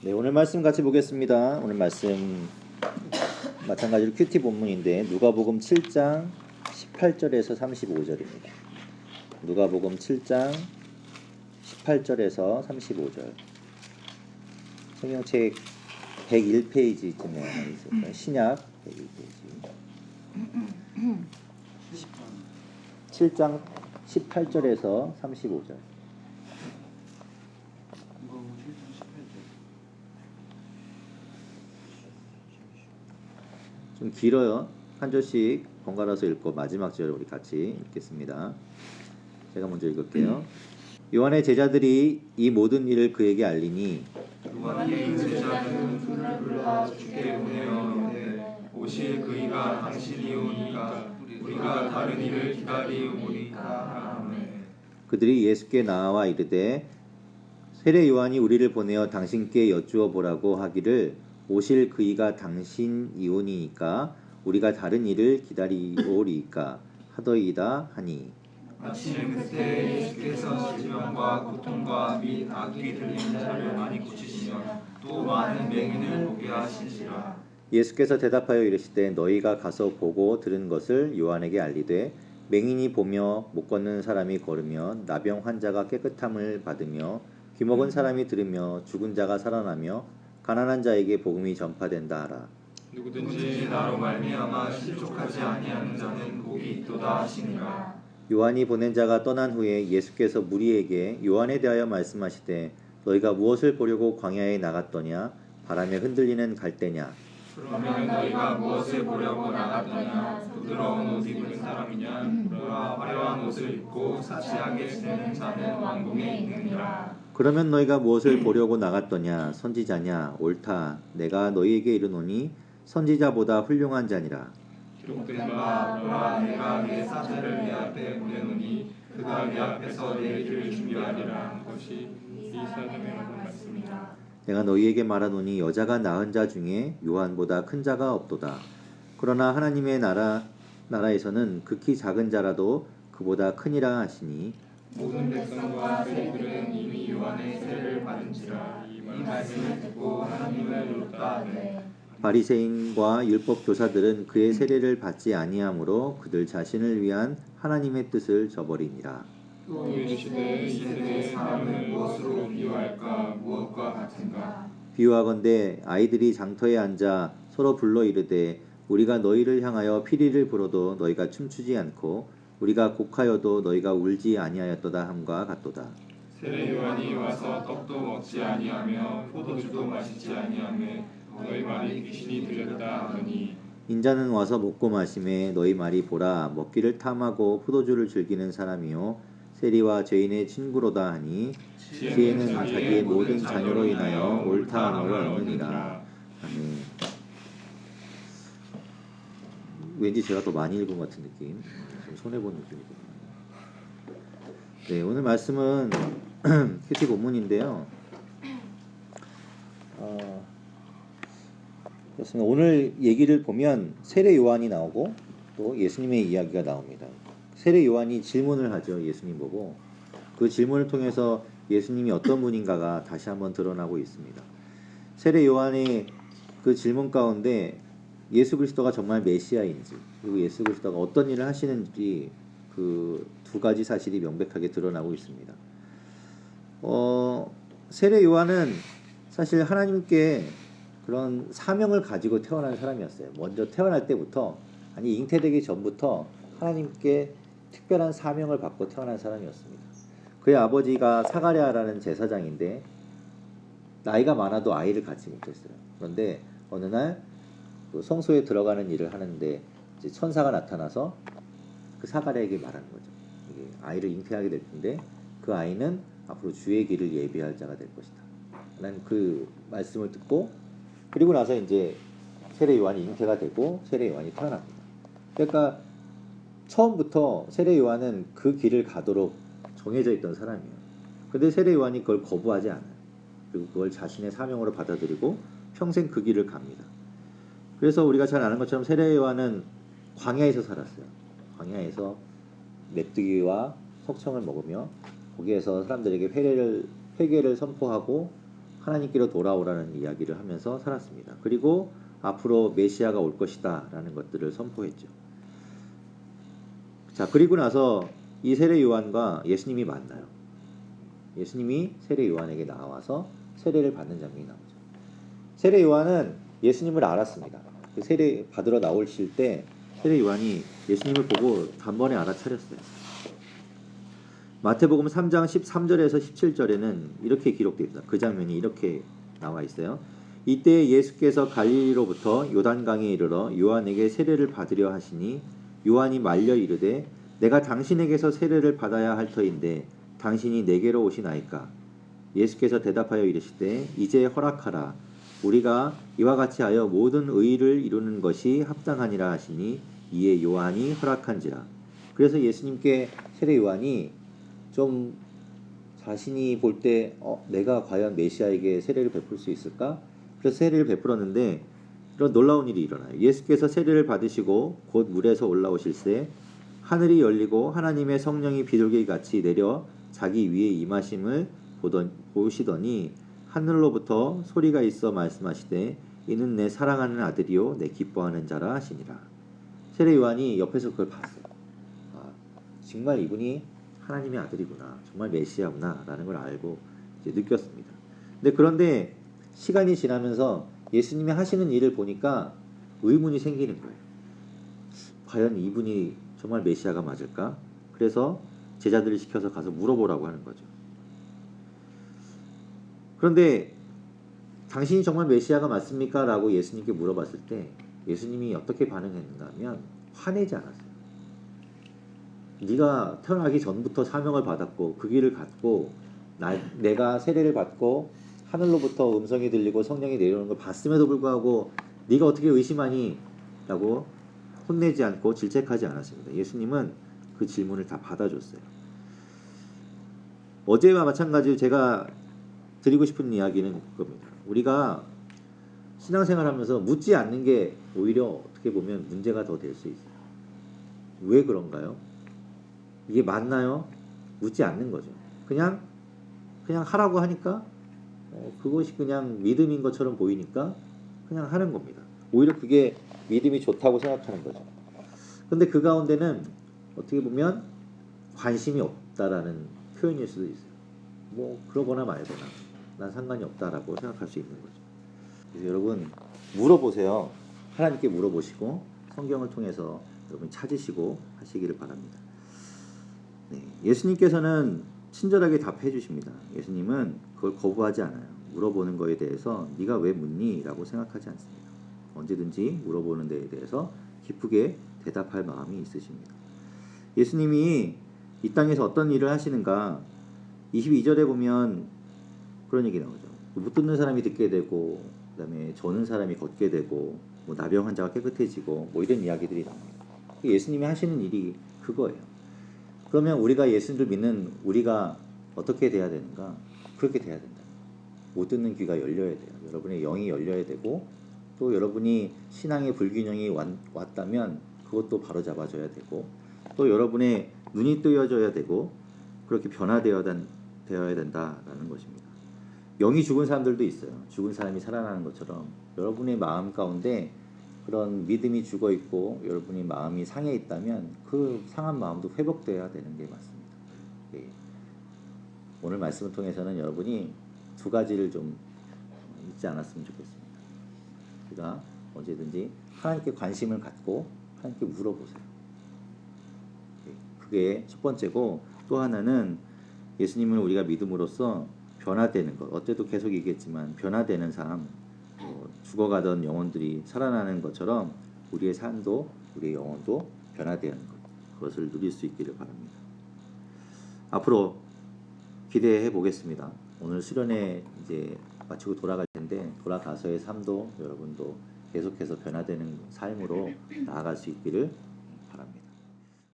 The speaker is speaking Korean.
네, 오늘 말씀 같이 보겠습니다. 오늘 말씀 마찬가지로 큐티 본문인데 누가복음 7장 18절에서 35절입니다. 누가복음 7장 18절에서 35절. 성경책 101페이지쯤에 있을 거예요. 신약 101페이지. 7장 18절에서 35절. 좀 길어요. 한 절씩 번갈아서 읽고 마지막 절 우리 같이 읽겠습니다. 제가 먼저 읽을게요. 요한의 제자들이 이 모든 일을 그에게 알리니 요한의 그 제자는 그를 불러 주께 보내어 오실 그이가 당신이오니까 우리가 다른 일을 기다리오니까. 아멘. 그들이 예수께 나와 이르되 세례 요한이 우리를 보내어 당신께 여쭈어 보라고 하기를 오실 그이가 당신이오니까 우리가 다른 일을 기다리오리까 하더이다 하니 마침 그때 예수께서 질병과 고통과 및 악이 들린 자를 많이 고치시며 또 많은 맹인을 보게 하시니라. 예수께서 대답하여 이르시되 너희가 가서 보고 들은 것을 요한에게 알리되 맹인이 보며 못 걷는 사람이 걸으며 나병 환자가 깨끗함을 받으며 귀먹은 사람이 들으며 죽은 자가 살아나며 가난한 자에게 복음이 전파된다 하라. 누구든지 나로 말미암아 실족하지 아니하는 자는 복이 있도다 하시니라. 요한이 보낸 자가 떠난 후에 예수께서 무리에게 요한에 대하여 말씀하시되 너희가 무엇을 보려고 광야에 나갔더냐 바람에 흔들리는 갈대냐. 그러면 너희가 무엇을 보려고 나갔더냐 부드러운 옷 입은 사람이냐 그러나 화려한 옷을 입고 사치하게 지내는 자는 왕궁에 있느니라. 그러면 너희가 무엇을 보려고 나갔더냐 선지자냐 옳다 내가 너희에게 이르노니 선지자보다 훌륭한 자니라. 기록된 바 보라 내가 내 사자를 내 앞에 보내노니 그가 내 앞에서 내 길을 준비하리라 하는 것이 이 사람의 말씀이라. 내가 너희에게 말하노니 여자가 낳은 자 중에 요한보다 큰 자가 없도다. 그러나 하나님의 나라에서는 극히 작은 자라도 그보다 크니라 하시니 모든 백성과 세리들은 이미 요한의 세례를 받은지라. 이 말씀을 듣고 하나님을 높다 하되 바리새인과 율법 교사들은 그의 세례를 받지 아니하므로 그들 자신을 위한 하나님의 뜻을 저버리니라. 또 이르시되 이 세대의 사람을 무엇으로 비유할까 무엇과 같은가. 비유하건대 아이들이 장터에 앉아 서로 불러 이르되 우리가 너희를 향하여 피리를 불어도 너희가 춤추지 않고 우리가 곡하여도 너희가 울지 아니하였도다 함과 같도다. 세례 요한이 와서 떡도 먹지 아니하며 포도주도 마시지 아니하며 너희 말이 귀신이 들렸다 하더니 인자는 와서 먹고 마심에 너희 말이 보라 먹기를 탐하고 포도주를 즐기는 사람이요 세리와 죄인의 친구로다 하니 지혜는 자기의 모든 자녀로 인하여 옳다 함을 얻느니라. 아멘. 왠지 제가 더 많이 읽은 것 같은 느낌, 좀 손해본 느낌이거든요. 네, 오늘 말씀은 큐티 본문인데요. 그렇습니다. 오늘 얘기를 보면 세례 요한이 나오고 또 예수님의 이야기가 나옵니다. 세례 요한이 질문을 하죠. 예수님 보고. 그 질문을 통해서 예수님이 어떤 분인가가 다시 한번 드러나고 있습니다. 세례 요한의 그 질문 가운데 예수 그리스도가 정말 메시아인지 그리고 예수 그리스도가 어떤 일을 하시는지 그 두 가지 사실이 명백하게 드러나고 있습니다. 세례 요한은 사실 하나님께 그런 사명을 가지고 태어난 사람이었어요. 먼저 태어날 때부터 아니 잉태되기 전부터 하나님께 특별한 사명을 받고 태어난 사람이었습니다. 그의 아버지가 사가랴라는 제사장인데 나이가 많아도 아이를 갖지 못했어요. 그런데 어느 날 그 성소에 들어가는 일을 하는데 이제 천사가 나타나서 그 사가랴에게 말하는 거죠. 이게 아이를 잉태하게 될 텐데 그 아이는 앞으로 주의 길을 예비할 자가 될 것이다. 라는 그 말씀을 듣고 그리고 나서 이제 세례 요한이 잉태가 되고 세례 요한이 태어납니다. 그러니까 처음부터 세례 요한은 그 길을 가도록 정해져 있던 사람이에요. 근데 세례 요한이 그걸 거부하지 않아요. 그리고 그걸 자신의 사명으로 받아들이고 평생 그 길을 갑니다. 그래서 우리가 잘 아는 것처럼 세례 요한은 광야에서 살았어요. 광야에서 메뚜기와 석청을 먹으며 거기에서 사람들에게 회개를 선포하고 하나님께로 돌아오라는 이야기를 하면서 살았습니다. 그리고 앞으로 메시아가 올 것이다 라는 것들을 선포했죠. 자, 그리고 나서 이 세례 요한과 예수님이 만나요. 예수님이 세례 요한에게 나와서 세례를 받는 장면이 나오죠. 세례 요한은 예수님을 알았습니다. 그 세례 받으러 나오실 때 세례 요한이 예수님을 보고 단번에 알아차렸어요. 마태복음 3장 13절에서 17절에는 이렇게 기록되어 있습니다. 그 장면이 이렇게 나와 있어요. 이때 예수께서 갈릴리로부터 요단강에 이르러 요한에게 세례를 받으려 하시니 요한이 말려 이르되 내가 당신에게서 세례를 받아야 할 터인데 당신이 내게로 오시나이까. 예수께서 대답하여 이르시되 이제 허락하라. 우리가 이와 같이 하여 모든 의를 이루는 것이 합당하니라 하시니 이에 요한이 허락한지라. 그래서 예수님께 세례 요한이 좀 자신이 볼 때 내가 과연 메시아에게 세례를 베풀 수 있을까? 그래서 세례를 베풀었는데 이런 놀라운 일이 일어나요. 예수께서 세례를 받으시고 곧 물에서 올라오실새 하늘이 열리고 하나님의 성령이 비둘기같이 내려 자기 위에 임하심을 보시더니 하늘로부터 소리가 있어 말씀하시되 이는 내 사랑하는 아들이요 내 기뻐하는 자라 하시니라. 세례 요한이 옆에서 그걸 봤어요. 아, 정말 이분이 하나님의 아들이구나, 정말 메시아구나 라는 걸 알고 이제 느꼈습니다. 그런데 시간이 지나면서 예수님이 하시는 일을 보니까 의문이 생기는 거예요. 과연 이분이 정말 메시아가 맞을까? 그래서 제자들을 시켜서 가서 물어보라고 하는 거죠. 그런데 당신이 정말 메시아가 맞습니까? 라고 예수님께 물어봤을 때 예수님이 어떻게 반응했는가 하면 화내지 않았어요. 네가 태어나기 전부터 사명을 받았고 그 길을 갔고 내가 세례를 받고 하늘로부터 음성이 들리고 성령이 내려오는 걸 봤음에도 불구하고 네가 어떻게 의심하니? 라고 혼내지 않고 질책하지 않았습니다. 예수님은 그 질문을 다 받아줬어요. 어제와 마찬가지로 제가 드리고 싶은 이야기는 그겁니다. 우리가 신앙생활하면서 묻지 않는 게 오히려 어떻게 보면 문제가 더 될 수 있어요. 왜 그런가요? 이게 맞나요? 묻지 않는 거죠. 그냥 하라고 하니까 그것이 그냥 믿음인 것처럼 보이니까 그냥 하는 겁니다. 오히려 그게 믿음이 좋다고 생각하는 거죠. 근데 그 가운데는 어떻게 보면 관심이 없다라는 표현일 수도 있어요. 뭐 그러거나 말거나 난 상관이 없다라고 생각할 수 있는 거죠. 그래서 여러분 물어보세요. 하나님께 물어보시고 성경을 통해서 여러분 찾으시고 하시기를 바랍니다. 네, 예수님께서는 친절하게 답해 주십니다. 예수님은 그걸 거부하지 않아요. 물어보는 거에 대해서 네가 왜 묻니? 라고 생각하지 않습니다. 언제든지 물어보는 데에 대해서 기쁘게 대답할 마음이 있으십니다. 예수님이 이 땅에서 어떤 일을 하시는가 22절에 보면 그런 얘기 나오죠. 못 듣는 사람이 듣게 되고 그 다음에 저는 사람이 걷게 되고 뭐 나병 환자가 깨끗해지고 뭐 이런 이야기들이 나옵니다. 예수님이 하시는 일이 그거예요. 그러면 우리가 예수님을 믿는 우리가 어떻게 돼야 되는가? 그렇게 돼야 된다. 못 듣는 귀가 열려야 돼요. 여러분의 영이 열려야 되고 또 여러분이 신앙의 불균형이 왔다면 그것도 바로 잡아줘야 되고 또 여러분의 눈이 뜨여져야 되고 그렇게 변화되어야 된다라는 것입니다. 영이 죽은 사람들도 있어요. 죽은 사람이 살아나는 것처럼 여러분의 마음 가운데 그런 믿음이 죽어 있고 여러분이 마음이 상해 있다면 그 상한 마음도 회복되어야 되는 게 맞습니다. 예. 오늘 말씀을 통해서는 여러분이 두 가지를 좀 잊지 않았으면 좋겠습니다. 우리가 언제든지 하나님께 관심을 갖고 하나님께 물어보세요. 예. 그게 첫 번째고 또 하나는 예수님을 우리가 믿음으로써 변화되는 것. 어제도 계속 얘기했지만 변화되는 삶, 죽어가던 영혼들이 살아나는 것처럼 우리의 삶도 우리의 영혼도 변화되는 것. 그것을 누릴 수 있기를 바랍니다. 앞으로 기대해 보겠습니다. 오늘 수련회 이제 마치고 돌아갈 텐데 돌아가서의 삶도 여러분도 계속해서 변화되는 삶으로 나아갈 수 있기를